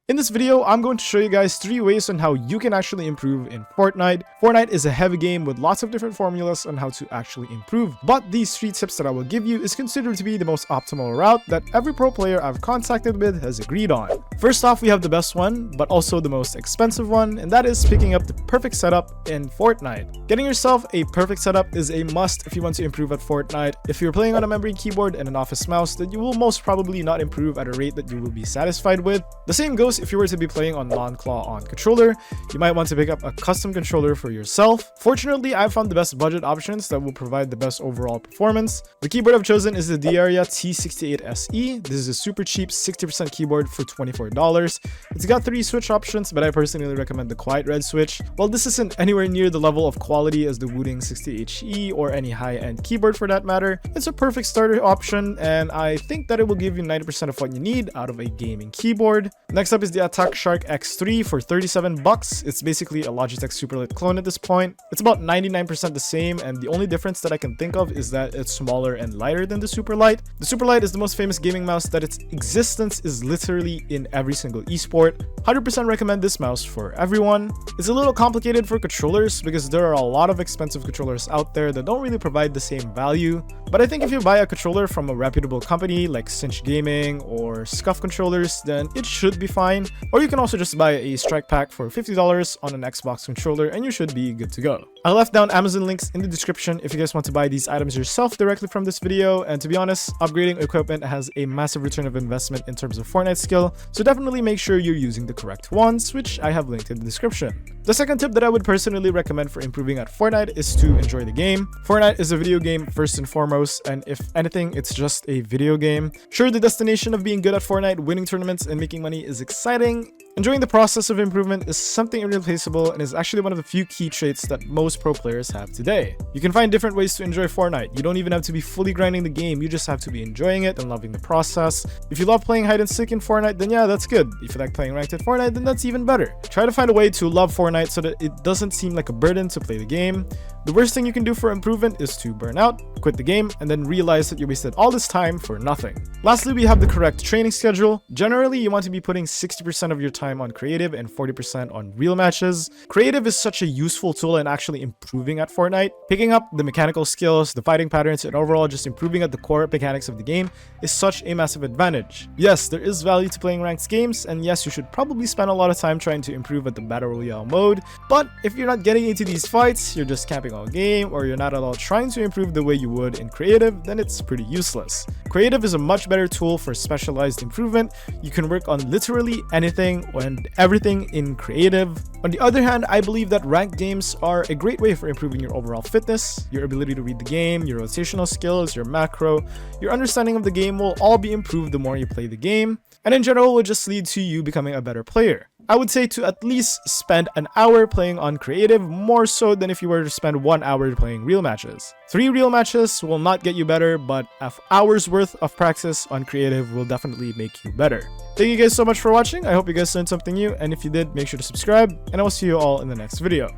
In this video, I'm going to show you guys 3 ways on how you can actually improve in Fortnite. Fortnite is a heavy game with lots of different formulas on how to actually improve, but these 3 tips that I will give you is considered to be the most optimal route that every pro player I've contacted with has agreed on. First off, we have the best one, but also the most expensive one, and that is picking up the perfect setup in Fortnite. Getting yourself a perfect setup is a must if you want to improve at Fortnite. If you're playing on a memory keyboard and an office mouse, then you will most probably not improve at a rate that you will be satisfied with. The same goes if you were to be playing on non-claw on controller. You might want to pick up a custom controller for yourself. Fortunately, I've found the best budget options that will provide the best overall performance. The keyboard I've chosen is the Diaria T68SE. This is a super cheap 60% keyboard for $24. It's got 3 switch options, but I personally recommend the quiet red switch. While this isn't anywhere near the level of quality as the Wooting 60HE or any high-end keyboard for that matter, it's a perfect starter option, and I think that it will give you 90% of what you need out of a gaming keyboard. Next up is the Attack Shark X3 for $37. It's basically a Logitech Superlit clone at this point. It's about 99% the same, and the only difference that I can think of is that it's smaller and lighter than the Superlight. The Superlight is the most famous gaming mouse that its existence is literally in every single esport. 100% recommend this mouse for everyone. It's a little complicated for controllers because there are a lot of expensive controllers out there that don't really provide the same value, but I think if you buy a controller from a reputable company like Cinch Gaming or Scuff Controllers, then it should be fine. Or you can also just buy a strike pack for $50 on an Xbox controller and you should be good to go. I left down Amazon links in the description if you guys want to buy these items yourself directly from this video, and to be honest, upgrading equipment has a massive return of investment in terms of Fortnite skill, so definitely make sure you're using the correct ones, which I have linked in the description. The second tip that I would personally recommend for improving at Fortnite is to enjoy the game. Fortnite is a video game first and foremost, and if anything, it's just a video game. Sure, the destination of being good at Fortnite, winning tournaments, and making money is exciting. Enjoying the process of improvement is something irreplaceable and is actually one of the few key traits that most pro players have today. You can find different ways to enjoy Fortnite. You don't even have to be fully grinding the game, you just have to be enjoying it and loving the process. If you love playing hide and seek in Fortnite, then yeah, that's good. If you like playing ranked at Fortnite, then that's even better. Try to find a way to love Fortnite so that it doesn't seem like a burden to play the game. The worst thing you can do for improvement is to burn out, quit the game, and then realize that you wasted all this time for nothing. Lastly, we have the correct training schedule. Generally, you want to be putting 60% of your time on creative and 40% on real matches. Creative is such a useful tool in actually improving at Fortnite. Picking up the mechanical skills, the fighting patterns, and overall just improving at the core mechanics of the game is such a massive advantage. Yes, there is value to playing ranked games, and yes, you should probably spend a lot of time trying to improve at the Battle Royale mode, but if you're not getting into these fights, you're just camping all game, or you're not at all trying to improve the way you would in creative, then it's pretty useless. Creative is a much better tool for specialized improvement. You can work on literally anything and everything in creative. On the other hand, I believe that ranked games are a great way for improving your overall fitness, your ability to read the game, your rotational skills, your macro, your understanding of the game will all be improved the more you play the game, and in general will just lead to you becoming a better player. I would say to at least spend an hour playing on creative, more so than if you were to spend 1 hour playing real matches. 3 real matches will not get you better, but an hour's worth of practice on creative will definitely make you better. Thank you guys so much for watching. I hope you guys learned something new, and if you did, make sure to subscribe, and I will see you all in the next video.